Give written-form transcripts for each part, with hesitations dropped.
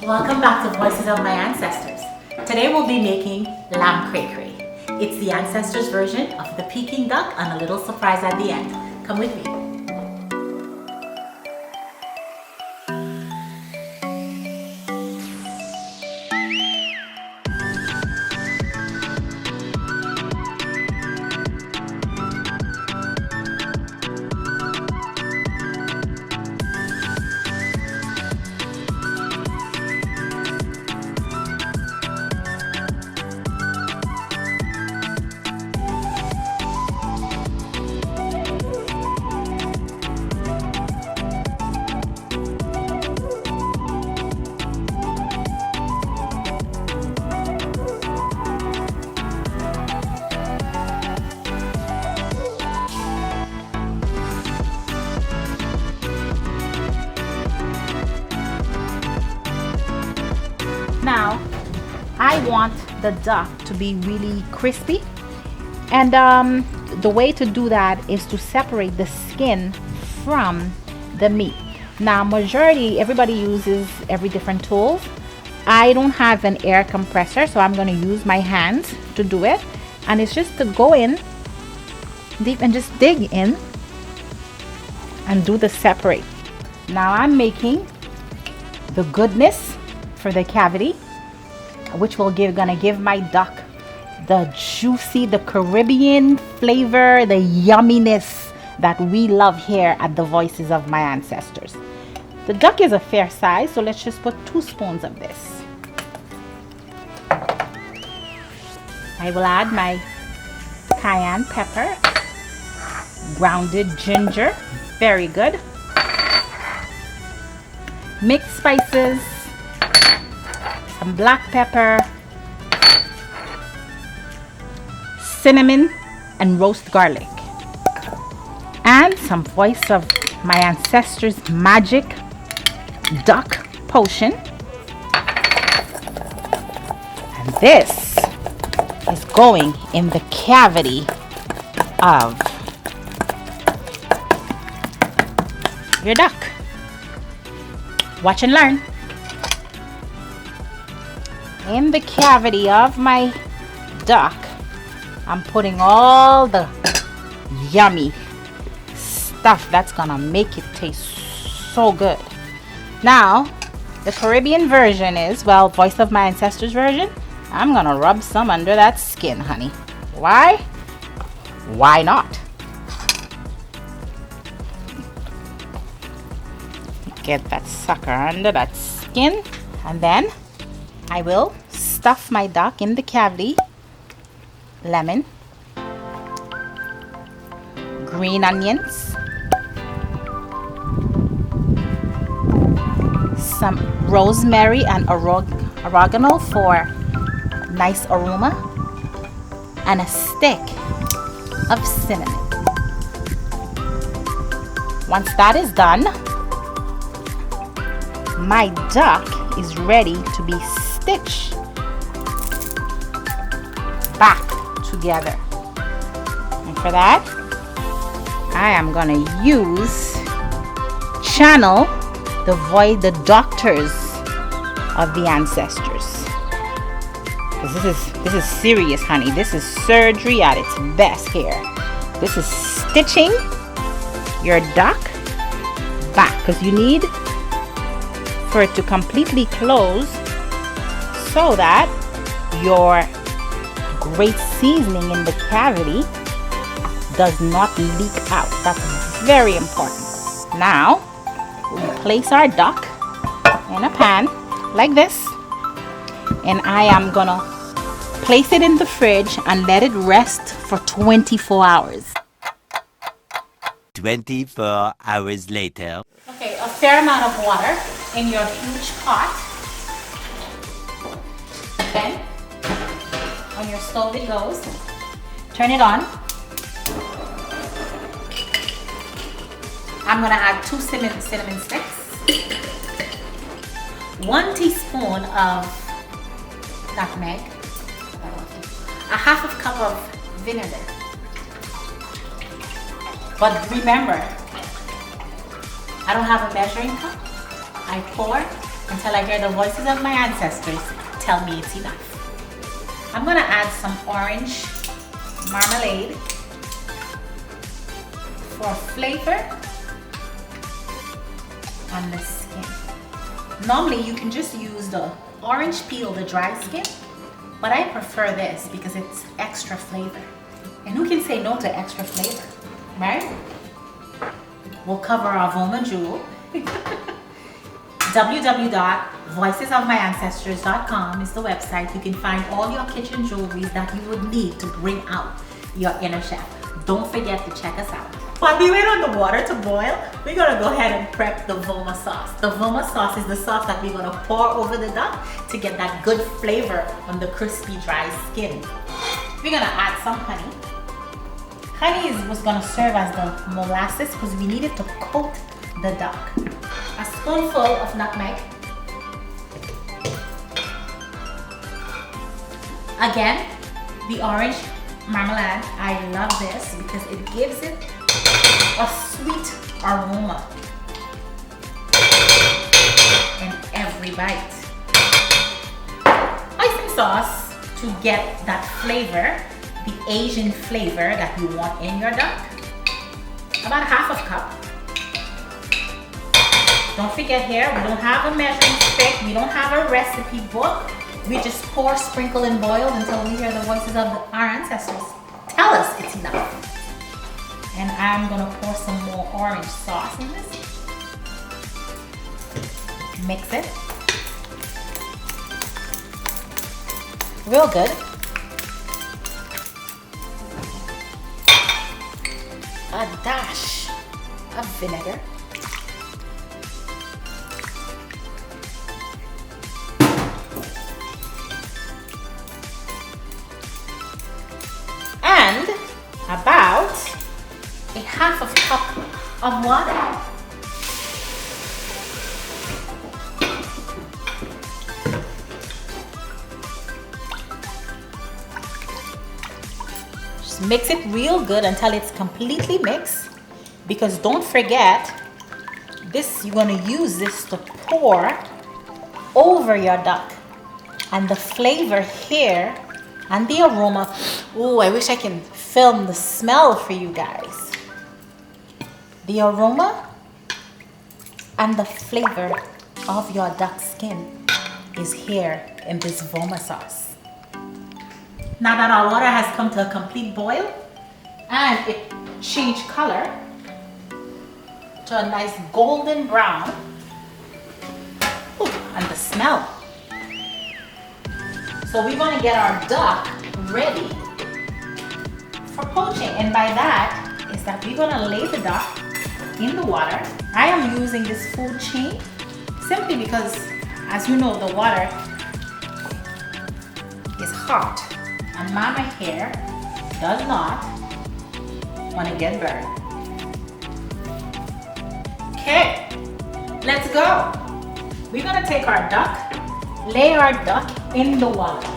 Welcome back to Voices of My Ancestors. Today we'll be making lamb cray cray. It's the ancestors' version of the Peking duck and a little surprise at the end. Come with me. Now, I want the duck to be really crispy, and the way to do that is to separate the skin from the meat. Now, everybody uses every different tools. I don't have an air compressor, so I'm going to use my hands to do it, and it's just to go in deep and just dig in and do the separate. Now I'm making the goodness for the cavity, which gonna give my duck the juicy, the Caribbean flavor, the yumminess that we love here at the Voices of My Ancestors. The duck is a fair size, so let's just put 2 spoons of this. I will add my cayenne pepper, grounded ginger, very good, mixed spices, some black pepper, cinnamon, and roast garlic, and some Voice of My Ancestors magic duck potion. And this is going in the cavity of your duck. Watch and learn. In the cavity of my duck, I'm putting all the yummy stuff that's gonna make it taste so good. Now, the Caribbean version is, well, Voice of My Ancestors version, I'm gonna rub some under that skin, honey. Why? Why not? Get that sucker under that skin, and then I will stuff my duck in the cavity. Lemon, green onions, some rosemary and oregano for nice aroma, and a stick of cinnamon. Once that is done, my duck is ready to be stitched back together. And for that, I am gonna channel the doctors of the ancestors. Because this is serious, honey. This is surgery at its best here. This is stitching your duck back, because you need for it to completely close so that your great seasoning in the cavity does not leak out. That's very important. Now we place our duck in a pan like this, and I am gonna place it in the fridge and let it rest for 24 hours. 24 hours later. Okay, a fair amount of water in your huge pot. Then on your stove it goes. Turn it on. I'm gonna add 2 cinnamon sticks, 1 teaspoon of nutmeg, a half of cup of vinegar. But remember, I don't have a measuring cup. I pour until I hear the voices of my ancestors tell me it's enough. I'm gonna add some orange marmalade for flavor on the skin. Normally you can just use the orange peel, the dry skin, but I prefer this because it's extra flavor. And who can say no to extra flavor, right? We'll cover our Voma jewel. www.voicesofmyancestors.com is the website. You can find all your kitchen jewelries that you would need to bring out your inner chef. Don't forget to check us out. While we wait on the water to boil, we're gonna go ahead and prep the Voma sauce. The Voma sauce is the sauce that we're gonna pour over the duck to get that good flavor on the crispy, dry skin. We're gonna add some honey. Honey was gonna serve as the molasses because we needed to coat the duck. A spoonful of nutmeg. Again, the orange marmalade. I love this because it gives it a sweet aroma in every bite. Oyster sauce to get that flavor, the Asian flavor that you want in your duck. About a half a cup. Don't forget here, we don't have a measuring stick, we don't have a recipe book. We just pour, sprinkle, and boil until we hear the voices of our ancestors tell us it's enough. And I'm gonna pour some more orange sauce in this. Mix it. Real good. A dash of vinegar. And about a half a cup of water. Just mix it real good until it's completely mixed, because don't forget, you're going to use this to pour over your duck, and the flavor here and the aroma. Ooh, I wish I can film the smell for you guys. The aroma and the flavor of your duck skin is here in this Voma sauce. Now that our water has come to a complete boil and it changed color to a nice golden brown, ooh, and the smell. So we're going to get our duck ready for poaching, and by that is that we're going to lay the duck in the water. I am using this food chain simply because, as you know, the water is hot and mama here does not want to get burned. Okay, let's go. We're going to take our duck, lay our duck in the water,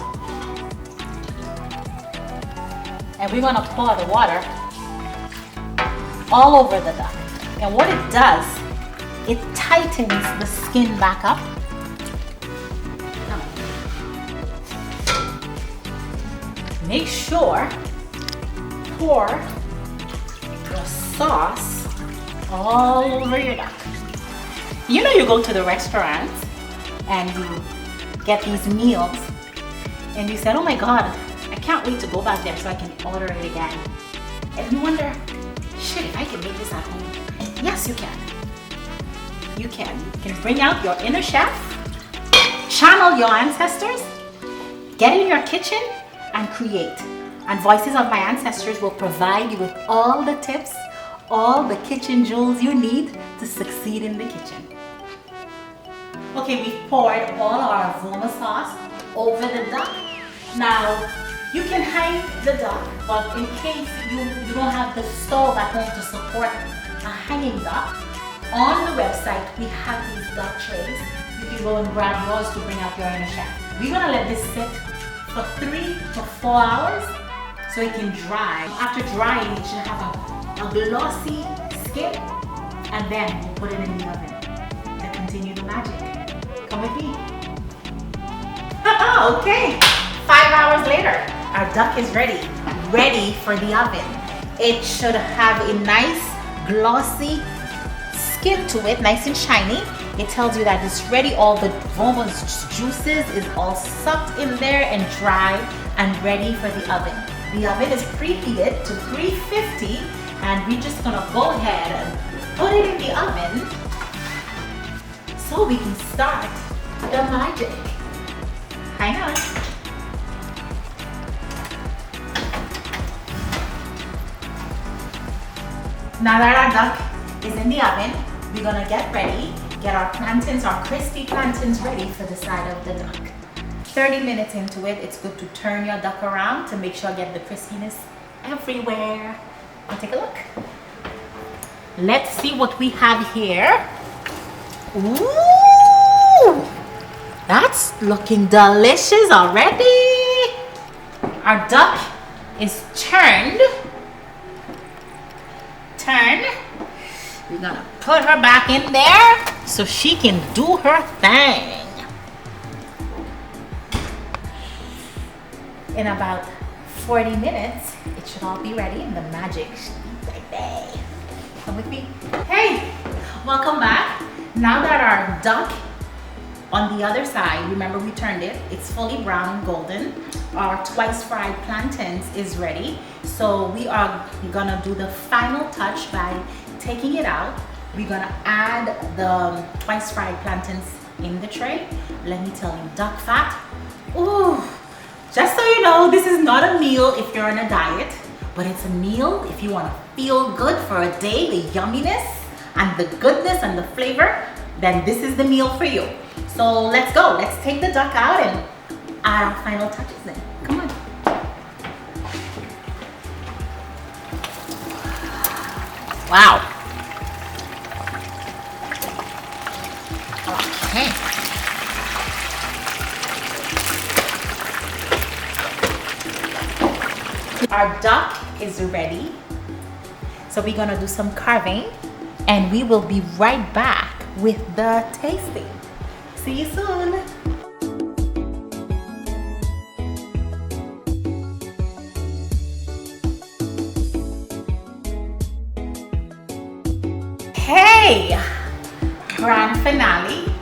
and we're going to pour the water all over the duck. And what it does, it tightens the skin back up. Make sure pour your sauce all over your duck. You know, you go to the restaurant and you get these meals and you said, oh my God, I can't wait to go back there so I can order it again. And you wonder, shit, if I can make this at home. Yes, you can. You can. You can bring out your inner chef, channel your ancestors, get in your kitchen and create. And Voices of My Ancestors will provide you with all the tips, all the kitchen jewels you need to succeed in the kitchen. Okay, we've poured all our Voma sauce over the duck. Now, you can hang the duck, but in case you don't have the stove at home to support a hanging duck, on the website we have these duck trays. You can go and grab yours to bring out your inner chef. We're gonna let this sit for 3 to 4 hours so it can dry. After drying, it should have a glossy skin, and then we'll put it in the oven to continue the magic. Come with me. Okay, 5 hours later, our duck is ready for the oven. It should have a nice glossy skin to it, nice and shiny. It tells you that it's ready. All the juices is all sucked in there and dry and ready for the oven. The oven is preheated to 350 and we're just gonna go ahead and put it in the oven so we can start the magic. Hang on. Now that our duck is in the oven, we're gonna get ready, get our plantains, our crispy plantains ready for the side of the duck. 30 minutes into it, it's good to turn your duck around to make sure you get the crispiness everywhere. Now take a look. Let's see what we have here. Ooh, that's looking delicious already. Our duck is turned. We're gonna put her back in there so she can do her thing. In about 40 minutes, it should all be ready and the magic should be right there. Come with me. Hey, welcome back. Now that our duck on the other side, remember we turned it, it's fully brown and golden. Our twice fried plantains is ready. So we are gonna do the final touch by taking it out. We're gonna add the twice fried plantains in the tray. Let me tell you, duck fat. Ooh, just so you know, this is not a meal if you're on a diet, but it's a meal if you wanna feel good for a day, the yumminess and the goodness and the flavor, then this is the meal for you. So let's go. Let's take the duck out and add our final touches in. Come on. Wow. Okay. Our duck is ready. So we're gonna do some carving and we will be right back with the tasting. See you soon. Hey, grand finale.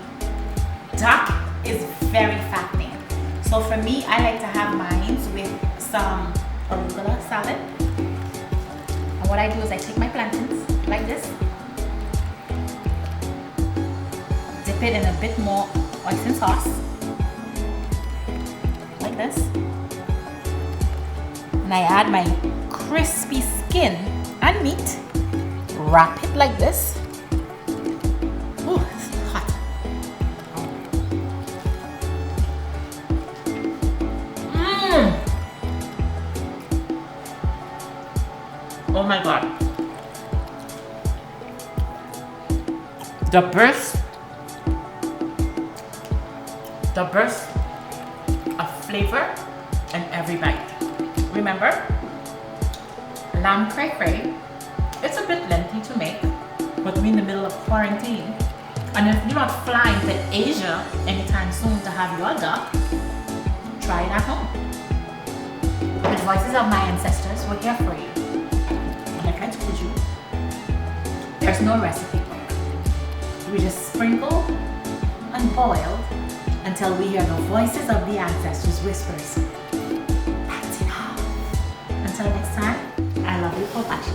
Duck is very fattening. So for me, I like to have mine with some arugula salad. And what I do is I take my plantains like this, dip it in a bit more oyster sauce, like this, and I add my crispy skin and meat, wrap it like this. Ooh, it's hot. Oh my God. The burst of flavor in every bite. Remember, lamb cray cray, it's a bit lengthy to make, but we're in the middle of quarantine. And if you're not flying to Asia anytime soon to have your duck, try it at home. The voices of my ancestors were here for you. Like I told you, there's no recipe book. We just sprinkle and boil until we hear the voices of the ancestors whispers. That's enough. Until next time, I love you for watching.